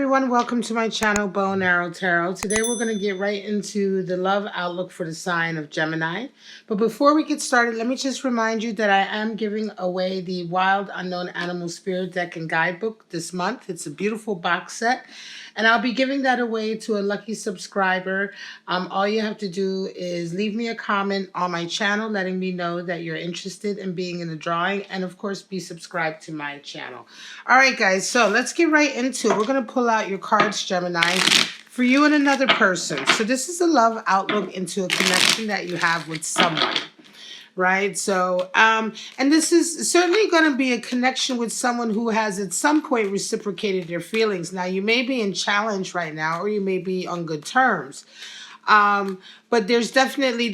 everyone, welcome to my channel, Bow and Arrow Tarot. Today we're going to get right into the love outlook for the sign of Gemini. But before we get started, let me just remind you that I am giving away the Wild Unknown Animal Spirit Deck and Guidebook this month. It's a beautiful box set, and I'll be giving that away to a lucky subscriber. All you have to do is leave me a comment on my channel letting me know that you're interested in being in the drawing, and of course be subscribed to my channel. All right, guys, so let's get right into it. We're going to pull out your cards, Gemini, for you and another person. So this is a love outlook into a connection that you have with someone, right? So, and this is certainly going to be a connection with someone who has at some point reciprocated their feelings. Now, you may be in challenge right now, or you may be on good terms. But there definitely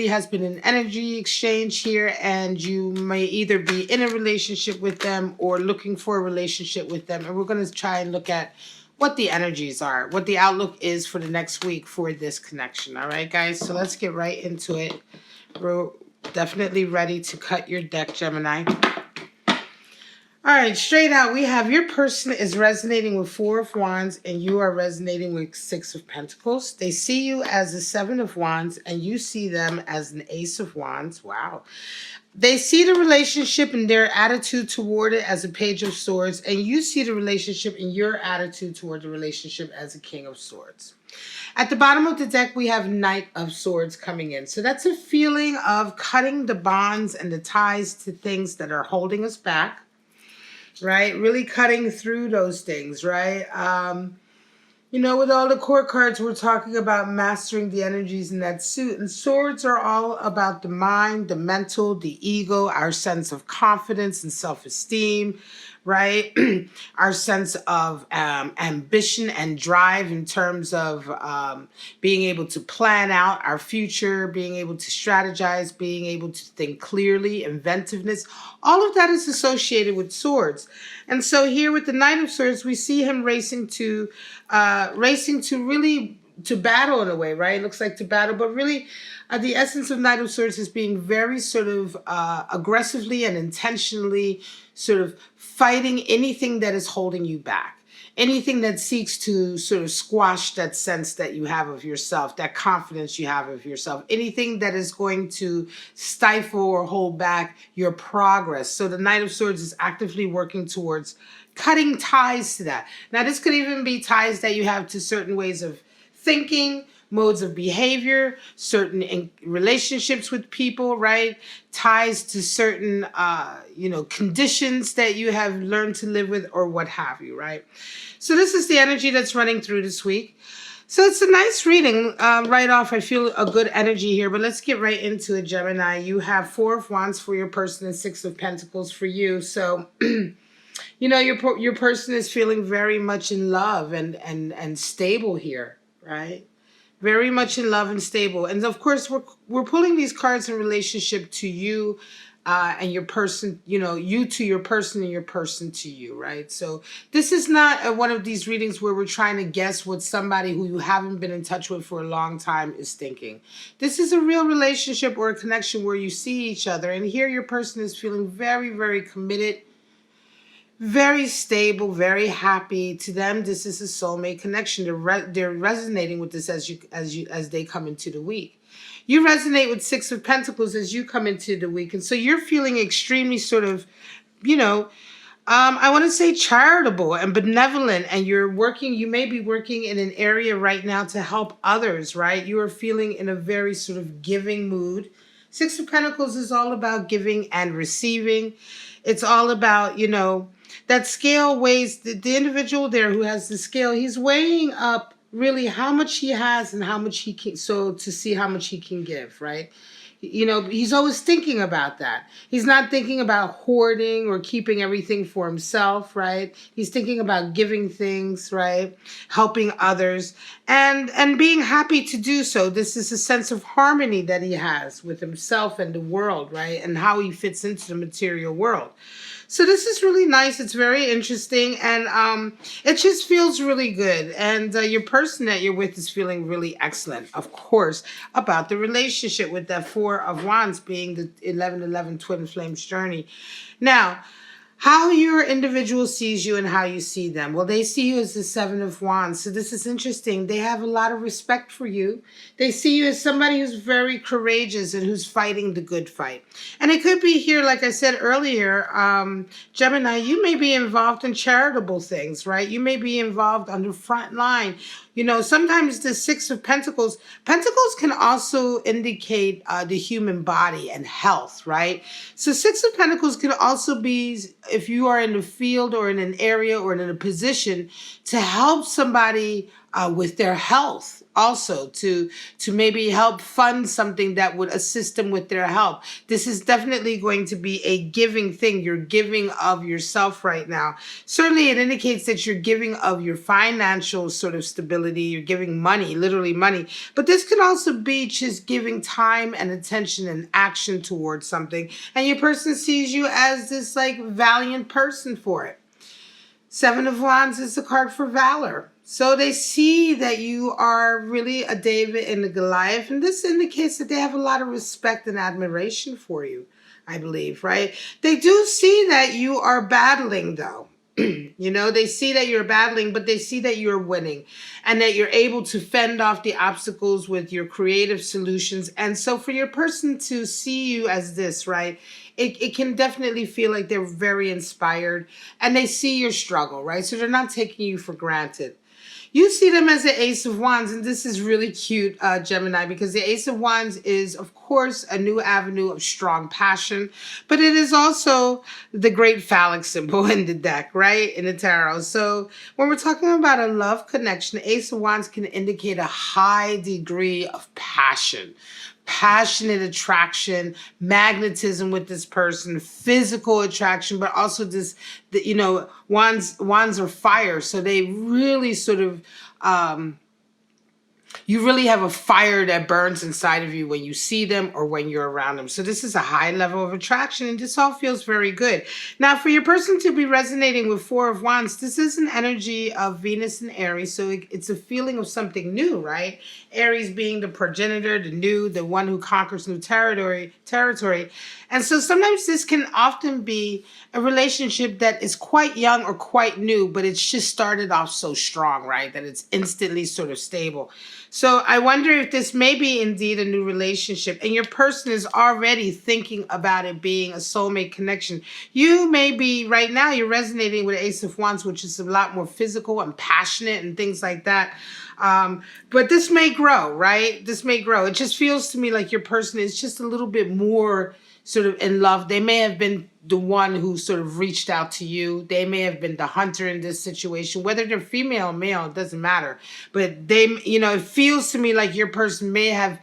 has been an energy exchange here, and you may either be in a relationship with them or looking for a relationship with them. And we're going to try and look at what the energies are, what the outlook is for the next week for this connection. All right, guys, so let's get right into it. We're definitely ready to cut your deck, Gemini. All right, straight out, we have your person is resonating with Four of Wands and you are resonating with Six of Pentacles. They see you as the Seven of Wands and you see them as an Ace of Wands. Wow. They see the relationship and their attitude toward it as a Page of Swords, and you see the relationship and your attitude toward the relationship as a King of Swords. At the bottom of the deck, we have Knight of Swords coming in. So that's a feeling of cutting the bonds and the ties to things that are holding us back. Right? Really cutting through those things, right? You know, with all the court cards, we're talking about mastering the energies in that suit. And swords are all about the mind, the mental, the ego, our sense of confidence and self-esteem, right? Our sense of ambition and drive in terms of being able to plan out our future, being able to strategize, being able to think clearly, inventiveness. All of that is associated with swords. And so here with the Knight of Swords, we see him racing to really to battle in a way, right? It looks like to battle, but really the essence of Knight of Swords is being very sort of aggressively and intentionally sort of fighting anything that is holding you back. Anything that seeks to sort of squash that sense that you have of yourself, that confidence you have of yourself, anything that is going to stifle or hold back your progress. So the Knight of Swords is actively working towards cutting ties to that. Now, this could even be ties that you have to certain ways of thinking, modes of behavior, certain relationships with people, right? Ties to certain, conditions that you have learned to live with or what have you, right? So this is the energy that's running through this week. So it's a nice reading. Right off, I feel a good energy here, but let's get right into it, Gemini. You have Four of Wands for your person and Six of Pentacles for you. So, you know, your person is feeling very much in love and stable here, right? Very much in love and stable. And of course, we're pulling these cards in relationship to you and your person, you know, you to your person and your person to you, right? So this is not one of these readings where we're trying to guess what somebody who you haven't been in touch with for a long time is thinking. This is a real relationship or a connection where you see each other. And here your person is feeling very, very committed, very stable, very happy. To them, this is a soulmate connection. They're resonating with this as they come into the week. You resonate with Six of Pentacles as you come into the week, and so you're feeling extremely sort of, you know, I want to say charitable and benevolent, and you may be working in an area right now to help others, right? You are feeling in a very sort of giving mood. Six of Pentacles is all about giving and receiving. It's all about, you know, that scale weighs, the individual there who has the scale, he's weighing up really how much he has and how much he can, so to see how much he can give, right? You know, he's always thinking about that. He's not thinking about hoarding or keeping everything for himself, right? He's thinking about giving things, right? Helping others and being happy to do so. This is a sense of harmony that he has with himself and the world, right? And how he fits into the material world. So this is really nice. It's very interesting, and it just feels really good. And your person that you're with is feeling really excellent, of course, about the relationship with that Four of Wands being the 11-11 twin flames journey. Now, How your individual sees you and how you see them. Well, they see you as the Seven of Wands. So this is interesting. They have a lot of respect for you. They see you as somebody who's very courageous and who's fighting the good fight. And it could be here, like I said earlier, Gemini, you may be involved in charitable things, right? You may be involved on the front line. You know, sometimes the Six of Pentacles, Pentacles can also indicate the human body and health, right? So Six of Pentacles can also be if you are in the field or in an area or in a position to help somebody with their health, also to maybe help fund something that would assist them with their health. This is definitely going to be a giving thing. You're giving of yourself right now. Certainly it indicates that you're giving of your financial sort of stability. You're giving money, literally money. But this can also be just giving time and attention and action towards something. And your person sees you as this like valiant person for it. Seven of Wands is a card for valor. So they see that you are really a David and a Goliath. And this indicates that they have a lot of respect and admiration for you, I believe, right? They do see that you are battling, though. You know, they see that you're battling, but they see that you're winning and that you're able to fend off the obstacles with your creative solutions. And so for your person to see you as this, right, it can definitely feel like they're very inspired and they see your struggle, right? So they're not taking you for granted. You see them as the Ace of Wands, and this is really cute, Gemini, because the Ace of Wands is, of course, a new avenue of strong passion, but it is also the great phallic symbol in the deck, right, in the tarot. So when we're talking about a love connection, the Ace of Wands can indicate a high degree of passion. Passionate attraction, magnetism with this person, physical attraction, but also this, you know, wands are fire. So they really sort of, you really have a fire that burns inside of you when you see them or when you're around them. So this is a high level of attraction, and this all feels very good. Now, for your person to be resonating with Four of Wands, this is an energy of Venus and Aries, so it's a feeling of something new, right? Aries being the progenitor, the new, the one who conquers new territory. And so sometimes this can often be a relationship that is quite young or quite new, but it's just started off so strong, right? That it's instantly sort of stable. So I wonder if this may be indeed a new relationship and your person is already thinking about it being a soulmate connection. You may be, right now, you're resonating with Ace of Wands, which is a lot more physical and passionate and things like that. But this may grow, right? This may grow. It just feels to me like your person is just a little bit more sort of in love. They may have been the one who sort of reached out to you. They may have been the hunter in this situation. Whether they're female or male, it doesn't matter. But they, you know, it feels to me like your person may have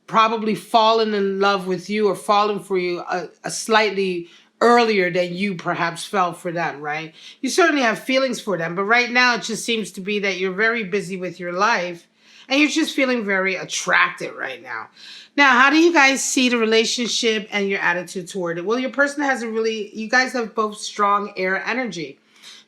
probably fallen in love with you or fallen for you a slightly earlier than you perhaps fell for them, right? You certainly have feelings for them, but right now it just seems to be that you're very busy with your life and you're just feeling very attracted right now. Now, how do you guys see the relationship and your attitude toward it? Well, your person has a really, you guys have both strong air energy.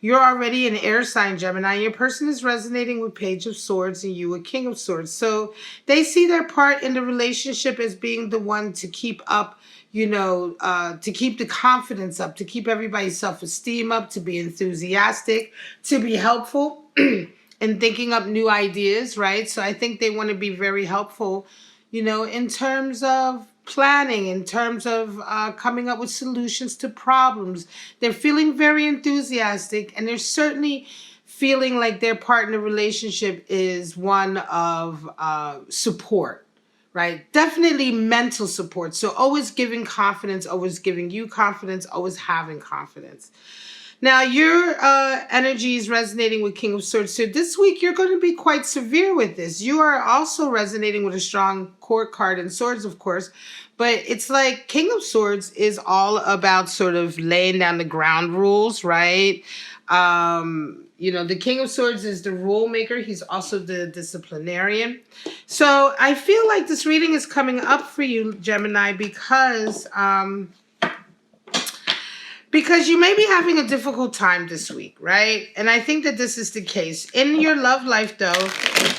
You're already an air sign, Gemini. Your person is resonating with Page of Swords and you with King of Swords. So they see their part in the relationship as being the one to keep up, you know, to keep the confidence up, to keep everybody's self-esteem up, to be enthusiastic, to be helpful in thinking up new ideas, right? So I think they want to be very helpful, you know, in terms of planning, in terms of coming up with solutions to problems. They're feeling very enthusiastic, and they're certainly feeling like their partner relationship is one of support, right? Definitely mental support. So always giving confidence, always giving you confidence, always having confidence. Now, your energy is resonating with King of Swords. So this week, you're going to be quite severe with this. You are also resonating with a strong court card and swords, of course. But it's like King of Swords is all about sort of laying down the ground rules, right? You know, the King of Swords is the rule maker. He's also the disciplinarian. So I feel like this reading is coming up for you, Gemini, because Because you may be having a difficult time this week, right? And I think that this is the case. In your love life, though,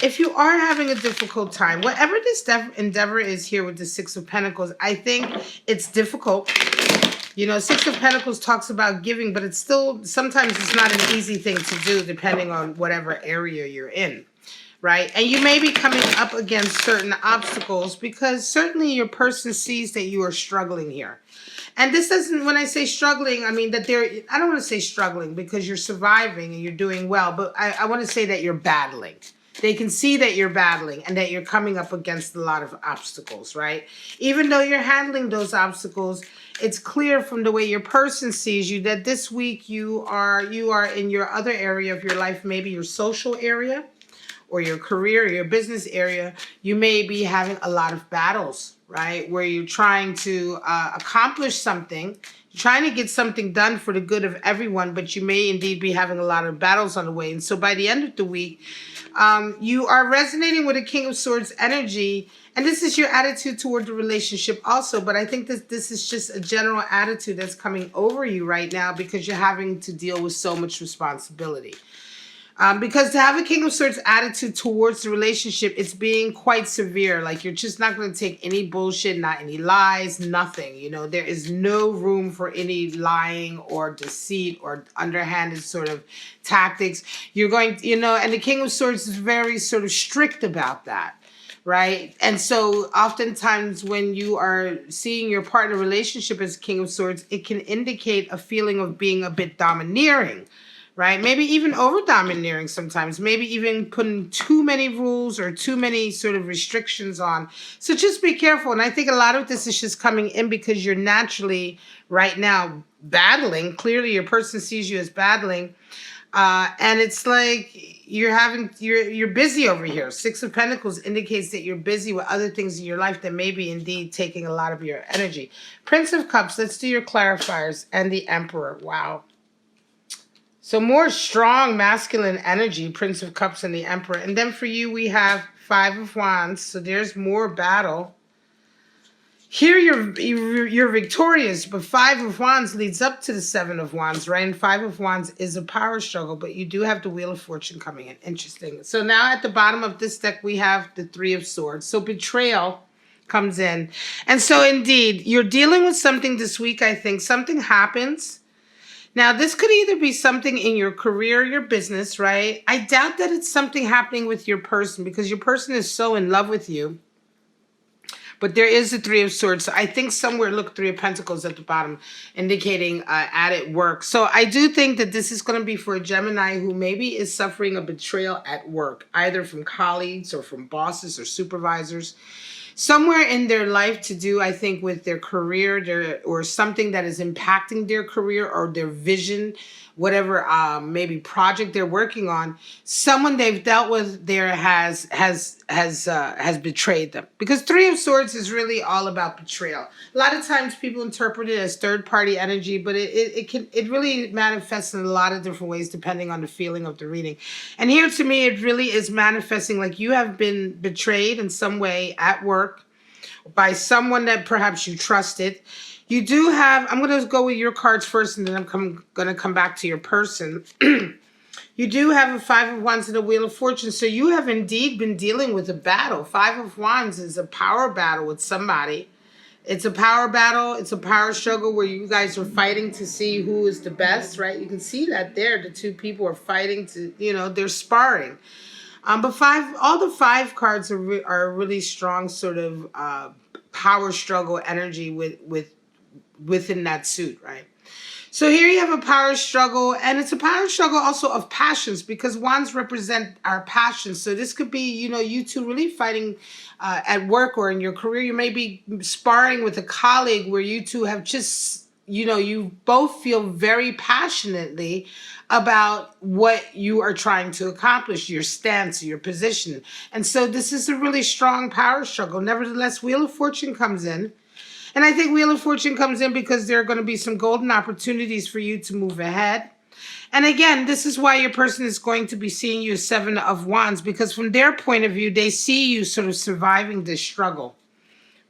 if you are having a difficult time, whatever this endeavor is here with the Six of Pentacles, I think it's difficult. You know, Six of Pentacles talks about giving, but it's still, sometimes it's not an easy thing to do depending on whatever area you're in, right? And you may be coming up against certain obstacles because certainly your person sees that you are struggling here. And this doesn't, when I say struggling, I mean that I don't want to say struggling because you're surviving and you're doing well, but I want to say that you're battling. They can see that you're battling and that you're coming up against a lot of obstacles, right? Even though you're handling those obstacles, it's clear from the way your person sees you that this week you are in your other area of your life, maybe your social area or your career, or your business area. You may be having a lot of battles, right? Where you're trying to accomplish something, you're trying to get something done for the good of everyone, but you may indeed be having a lot of battles on the way. And so by the end of the week, you are resonating with a King of Swords energy. And this is your attitude toward the relationship also. But I think that this is just a general attitude that's coming over you right now because you're having to deal with so much responsibility. Because to have a King of Swords attitude towards the relationship, it's being quite severe. Like you're just not going to take any bullshit, not any lies, nothing. You know, there is no room for any lying or deceit or underhanded sort of tactics. You're going, you know, and the King of Swords is very sort of strict about that. Right. And so oftentimes when you are seeing your partner relationship as King of Swords, it can indicate a feeling of being a bit domineering. Right? Maybe even over-domineering sometimes. Maybe even putting too many rules or too many sort of restrictions on. So just be careful. And I think a lot of this is just coming in because you're naturally right now battling. Clearly your person sees you as battling. And it's like you're busy over here. Six of Pentacles indicates that you're busy with other things in your life that may be indeed taking a lot of your energy. Prince of Cups, let's do your clarifiers. And the Emperor. Wow. So more strong masculine energy, Prince of Cups and the Emperor. And then for you, we have Five of Wands. So there's more battle. Here you're victorious, but Five of Wands leads up to the Seven of Wands, right? And Five of Wands is a power struggle, but you do have the Wheel of Fortune coming in. Interesting. So now at the bottom of this deck, we have the Three of Swords. So betrayal comes in. And so indeed, you're dealing with something this week, I think. Something happens. Now, this could either be something in your career, your business, right? I doubt that it's something happening with your person because your person is so in love with you. But there is the Three of Swords. So I think somewhere, look, Three of Pentacles at the bottom, indicating at work. So I do think that this is going to be for a Gemini who maybe is suffering a betrayal at work, either from colleagues or from bosses or supervisors. Somewhere in their life to do, I think, with their career or something that is impacting their career or their vision, whatever maybe project they're working on, someone they've dealt with there has betrayed them. Because Three of Swords is really all about betrayal. A lot of times people interpret it as third-party energy, but it really manifests in a lot of different ways depending on the feeling of the reading. And here to me, it really is manifesting like you have been betrayed in some way at work by someone that perhaps you trusted. You do have, I'm going to go with your cards first and then I'm going to come back to your person. You do have a Five of Wands and a Wheel of Fortune. So you have indeed been dealing with a battle. Five of Wands is a power battle with somebody. It's a power battle. It's a power struggle where you guys are fighting to see who is the best, right? You can see that there. The two people are fighting to, you know, they're sparring. But all the five cards are a really strong sort of power struggle energy within that suit, right? So here you have a power struggle, and it's a power struggle also of passions because wands represent our passions. So this could be, you know, you two really fighting at work or in your career. You may be sparring with a colleague where you two have just, you know, you both feel very passionately about what you are trying to accomplish, your stance, your position. And so this is a really strong power struggle. Nevertheless, Wheel of Fortune comes in. And I think Wheel of Fortune comes in because there are going to be some golden opportunities for you to move ahead. And again, this is why your person is going to be seeing you as Seven of Wands, because from their point of view, they see you sort of surviving this struggle,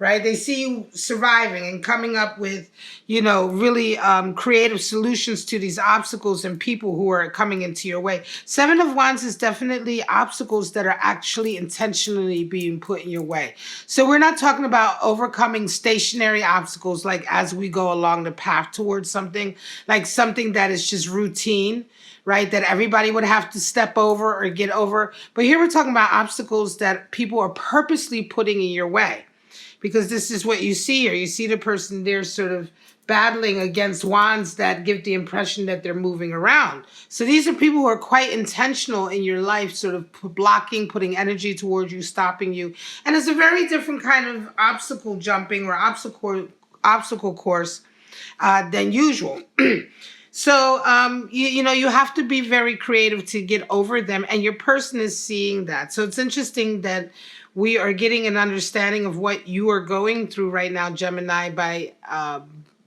right? They see you surviving and coming up with, really creative solutions to these obstacles and people who are coming into your way. Seven of Wands is definitely obstacles that are actually intentionally being put in your way. So we're not talking about overcoming stationary obstacles like as we go along the path towards something, like something that is just routine, right? That everybody would have to step over or get over. But here we're talking about obstacles that people are purposely putting in your way. Because this is what you see here. You see the person there sort of battling against wands that give the impression that they're moving around. So these are people who are quite intentional in your life, sort of blocking, putting energy towards you, stopping you. And it's a very different kind of obstacle jumping or obstacle course than usual. So, you have to be very creative to get over them, and your person is seeing that. So it's interesting that we are getting an understanding of what you are going through right now, Gemini,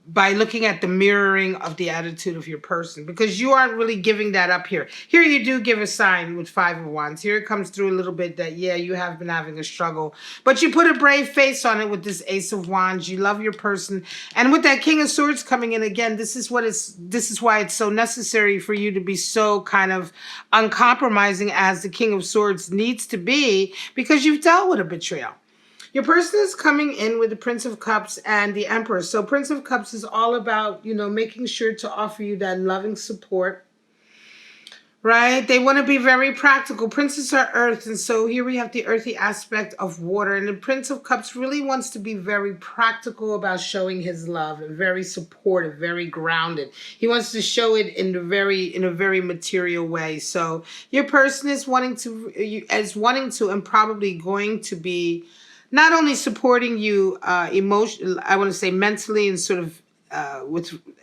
by looking at the mirroring of the attitude of your person, because you aren't really giving that up here. Here you do give a sign with Five of Wands. Here it comes through a little bit that, yeah, you have been having a struggle, but you put a brave face on it with this Ace of Wands. You love your person. And with that King of Swords coming in again, this is why it's so necessary for you to be so kind of uncompromising as the King of Swords needs to be, because you've dealt with a betrayal. Your person is coming in with the Prince of Cups and the Emperor. So Prince of Cups is all about, making sure to offer you that loving support, right? They want to be very practical. Princes are earth, and so here we have the earthy aspect of water. And the Prince of Cups really wants to be very practical about showing his love, and very supportive, very grounded. He wants to show it in a very material way. So your person is wanting to, and probably going to be not only supporting you I want to say mentally, and sort of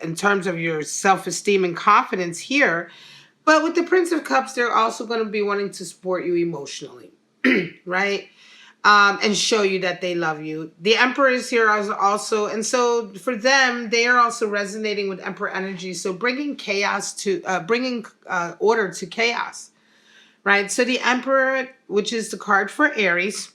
in terms of your self-esteem and confidence here, but with the Prince of Cups, they're also going to be wanting to support you emotionally, right? And show you that they love you. The Emperor is here also, and so for them, they are also resonating with Emperor energy. So bringing order to chaos, right? So the Emperor, which is the card for Aries,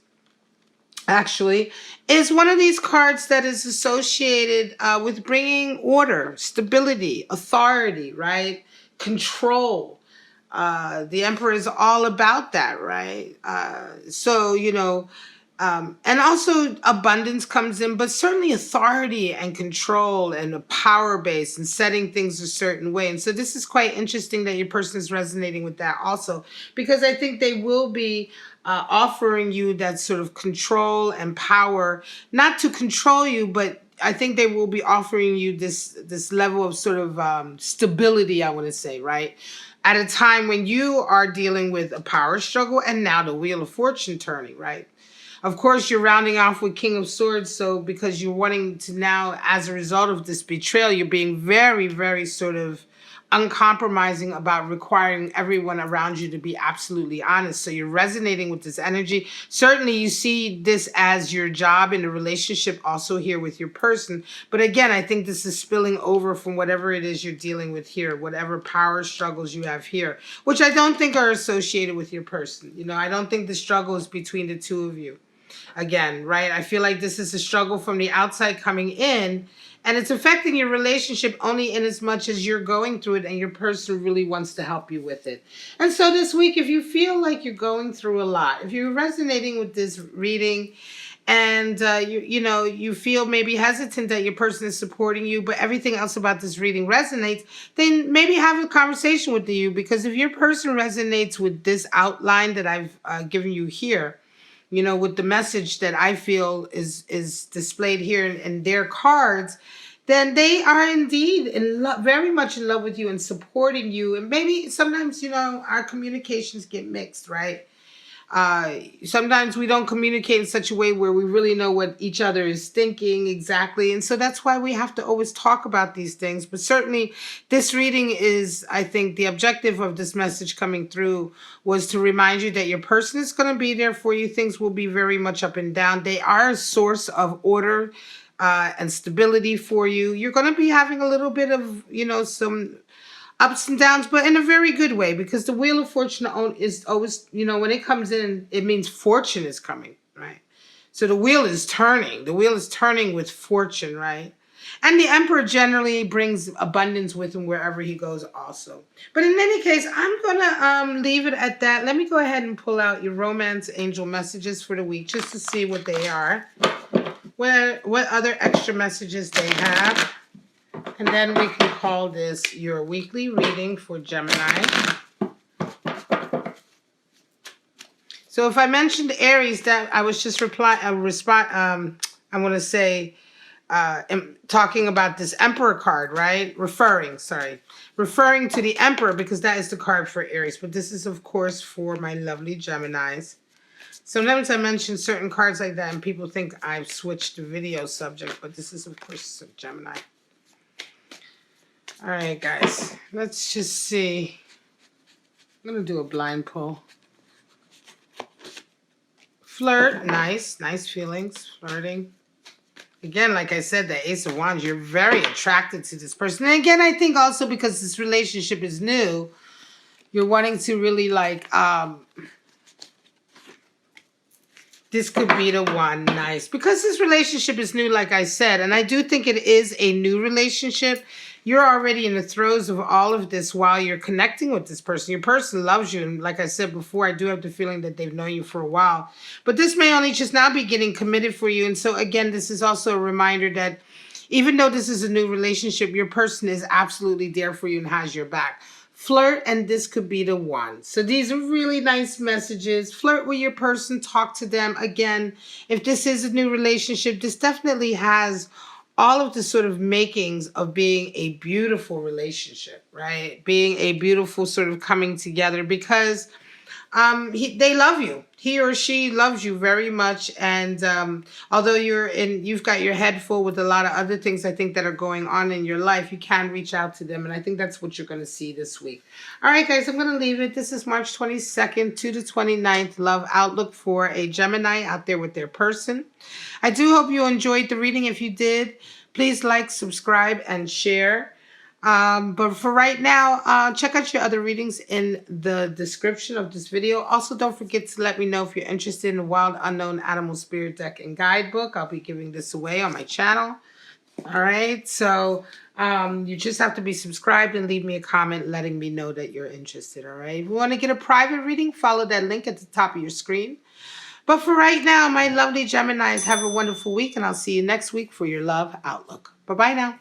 actually, is one of these cards that is associated with bringing order, stability, authority, right? Control. The Emperor is all about that, right? And also abundance comes in, but certainly authority and control and a power base and setting things a certain way. And so this is quite interesting that your person is resonating with that also, because I think they will be offering you that sort of control and power, not to control you, but I think they will be offering you this level of sort of stability, I want to say, right? At a time when you are dealing with a power struggle and now the Wheel of Fortune turning, right? Of course, you're rounding off with King of Swords, so because you're wanting to now, as a result of this betrayal, you're being very, very sort of uncompromising about requiring everyone around you to be absolutely honest. So you're resonating with this energy. Certainly you see this as your job in the relationship also here with your person. But again, I think this is spilling over from whatever it is you're dealing with here, whatever power struggles you have here, which I don't think are associated with your person. I don't think the struggle is between the two of you. Again, right? I feel like this is a struggle from the outside coming in, and it's affecting your relationship only in as much as you're going through it and your person really wants to help you with it. And so this week, if you feel like you're going through a lot, if you're resonating with this reading and you feel maybe hesitant that your person is supporting you, but everything else about this reading resonates, then maybe have a conversation with you, because if your person resonates with this outline that I've given you here, with the message that I feel is displayed here in their cards, then they are indeed very much in love with you and supporting you. And maybe sometimes, our communications get mixed, right? Sometimes we don't communicate in such a way where we really know what each other is thinking exactly. And so that's why we have to always talk about these things. But certainly this reading is, I think the objective of this message coming through was to remind you that your person is going to be there for you. Things will be very much up and down. They are a source of order and stability for you. You're going to be having a little bit of, some ups and downs, but in a very good way, because the Wheel of Fortune is always, when it comes in, it means fortune is coming, right? So the wheel is turning. The wheel is turning with fortune, right? And the Emperor generally brings abundance with him wherever he goes also. But in any case, I'm going to leave it at that. Let me go ahead and pull out your romance angel messages for the week just to see what they are. What other extra messages they have. And then we can call this your weekly reading for Gemini. So if I mentioned Aries, that I was just talking about this Emperor card, right? Referring to the Emperor because that is the card for Aries. But this is, of course, for my lovely Geminis. Sometimes I mention certain cards like that and people think I've switched the video subject, but this is, of course, a Gemini. All right, guys, let's just see. I'm going to do a blind pull. Flirt, nice feelings, flirting. Again, like I said, the Ace of Wands, you're very attracted to this person. And again, I think also because this relationship is new, you're wanting to really this could be the one. Nice. Because this relationship is new, like I said, and I do think it is a new relationship. You're already in the throes of all of this while you're connecting with this person. Your person loves you. And like I said before, I do have the feeling that they've known you for a while. But this may only just now be getting committed for you. And so, again, this is also a reminder that even though this is a new relationship, your person is absolutely there for you and has your back. Flirt, and this could be the one. So these are really nice messages. Flirt with your person. Talk to them. Again, if this is a new relationship, this definitely has all of the sort of makings of being a beautiful relationship, right? Being a beautiful sort of coming together because they love you. He or she loves you very much. And although you've got your head full with a lot of other things, I think, that are going on in your life, you can reach out to them. And I think that's what you're going to see this week. All right, guys, I'm going to leave it. This is March 22nd to the 29th Love Outlook for a Gemini out there with their person. I do hope you enjoyed the reading. If you did, please like, subscribe, and share. But for right now, check out your other readings in the description of this video. Also, don't forget to let me know if you're interested in the Wild Unknown Animal Spirit Deck and Guidebook. I'll be giving this away on my channel. All right, so you just have to be subscribed and leave me a comment letting me know that you're interested. All right, if you want to get a private reading, follow that link at the top of your screen. But for right now, my lovely Geminis, have a wonderful week, and I'll see you next week for your Love Outlook. Bye-bye now.